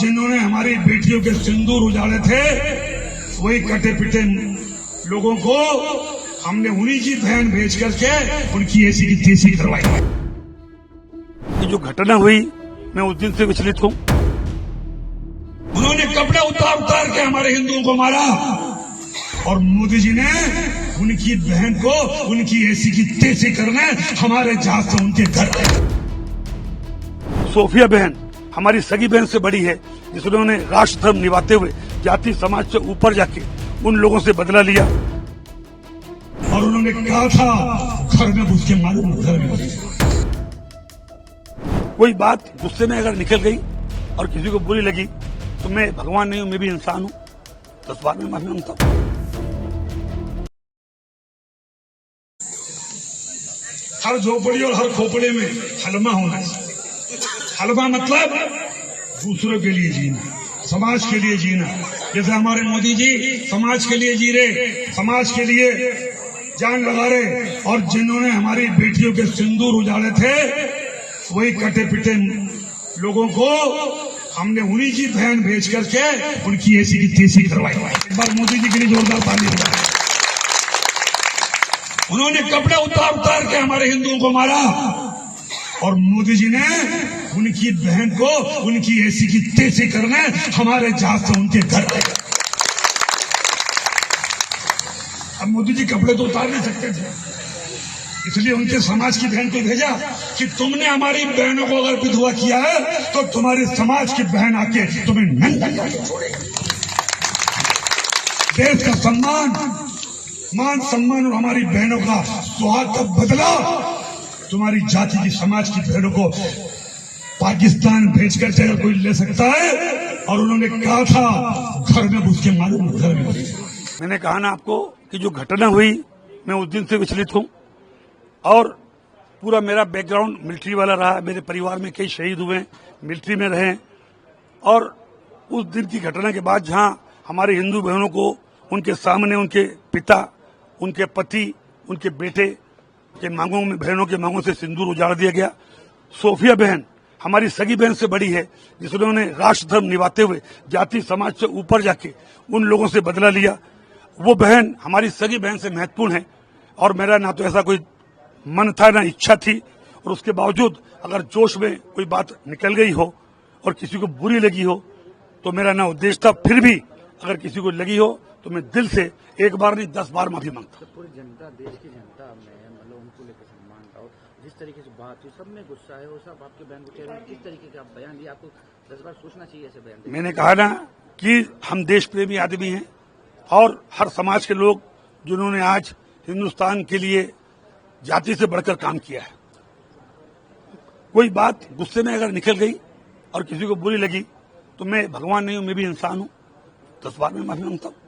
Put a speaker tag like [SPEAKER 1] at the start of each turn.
[SPEAKER 1] जिन्होंने हमारी बेटियों के सिंदूर उजाड़े थे, वही कटे पिटे लोगों को हमने उन्हीं की बहन भेज करके उनकी ऐसी की तैसी करवाई।
[SPEAKER 2] ये जो घटना हुई, मैं उस दिन से विचलित हूँ।
[SPEAKER 1] उन्होंने कपड़े उतार के हमारे हिंदुओं को मारा और मोदी जी ने उनकी बहन को उनकी ऐसी की तैसी करने हमारे जहाज से उनके घर गए।
[SPEAKER 2] सोफिया बहन हमारी सगी बहन से बड़ी है, जिन्होंने राष्ट्र धर्म निभाते हुए जाति समाज से ऊपर जाके उन लोगों से बदला लिया।
[SPEAKER 1] और उन्होंने कहा था घर में घुस के मालूम, घर में घुस के।
[SPEAKER 2] कोई बात गुस्से में अगर निकल गई और किसी को बुरी लगी तो मैं भगवान नहीं हूं, मैं भी इंसान हूं, 10 बार में माफी मांगता हूं।
[SPEAKER 1] हर झोपड़ी और हर खोपड़े में हलमा होना चाहिए। हलमा मतलब दूसरों के लिए जीना, समाज के लिए जीना। जैसे हमारे मोदी जी समाज के लिए जी रहे, समाज के लिए जान लगा रहे। और जिन्होंने हमारी बेटियों के सिंदूर उजाड़े थे, वही कटे पिटे लोगों को हमने उन्हीं की बहन भेज करके उनकी ऐसी की तैसी करवाई। एक बार मोदी जी के लिए जोरदार ताली हो। उन्होंने कपड़े उतार के हमारे हिंदुओं को मारा और मोदी जी ने उनकी बहन को उनकी ऐसी की तैसी करने हमारे जहाज से उनके घर गए। अब मोदी जी कपड़े तो उतार नहीं सकते थे, इसलिए उनके समाज की बहन को भेजा कि तुमने हमारी बहनों को अगर विधवा किया है तो तुम्हारे समाज की बहन आके तुम्हें नंगा करके छोड़ेगी। देश का सम्मान, मान सम्मान और हमारी बहनों का सुहाग का बदला तुम्हारी जाति की समाज की बहनों को पाकिस्तान भेजकर से अगर कोई ले सकता है। और उन्होंने कहा था घर में घुस के मालूम, घर में घुस के।
[SPEAKER 2] मैंने कहा ना आपको कि जो घटना हुई, मैं उस दिन से विचलित हूं। और पूरा मेरा बैकग्राउंड मिलिट्री वाला रहा, मेरे परिवार में कई शहीद हुए, मिलिट्री में रहे। और उस दिन की घटना के बाद जहां हमारे हिंदू बहनों को उनके सामने उनके पिता, उनके पति, उनके बेटे के मांगों में, बहनों के मांगों से सिंदूर उजाड़ दिया गया। सोफिया बहन हमारी सगी बहन से बड़ी है, जिन्होंने राष्ट्र धर्म निभाते हुए जाति समाज से ऊपर जाके उन लोगों से बदला लिया। वो बहन हमारी सगी बहन से महत्वपूर्ण है। और मेरा ना तो ऐसा कोई मन था, ना इच्छा थी। और उसके बावजूद अगर जोश में कोई बात निकल गई हो और किसी को बुरी लगी हो तो मेरा ना उद्देश्य था। फिर भी अगर किसी को लगी हो तो मैं दिल से एक बार नहीं 10 बार माफी मांगता।
[SPEAKER 3] पूरी जनता, देश की जनता में मतलब उनको लेकर सम्मान था, जिस तरीके से बात हुई, सब में गुस्सा है। और सब आपके बहन को चेहरे में किस तरीके का बयान दिया, आपको 10 बार सोचना चाहिए ऐसे बयान।
[SPEAKER 2] मैंने कहा ना कि हम देश प्रेमी आदमी हैं और हर समाज के लोग जिन्होंने आज हिंदुस्तान के लिए जाति से बढ़कर काम किया है। कोई बात गुस्से में अगर निकल गई और किसी को बुरी लगी तो मैं भगवान नहीं हूं, मैं भी इंसान हूं, 10 बार में माफी मांगता हूं।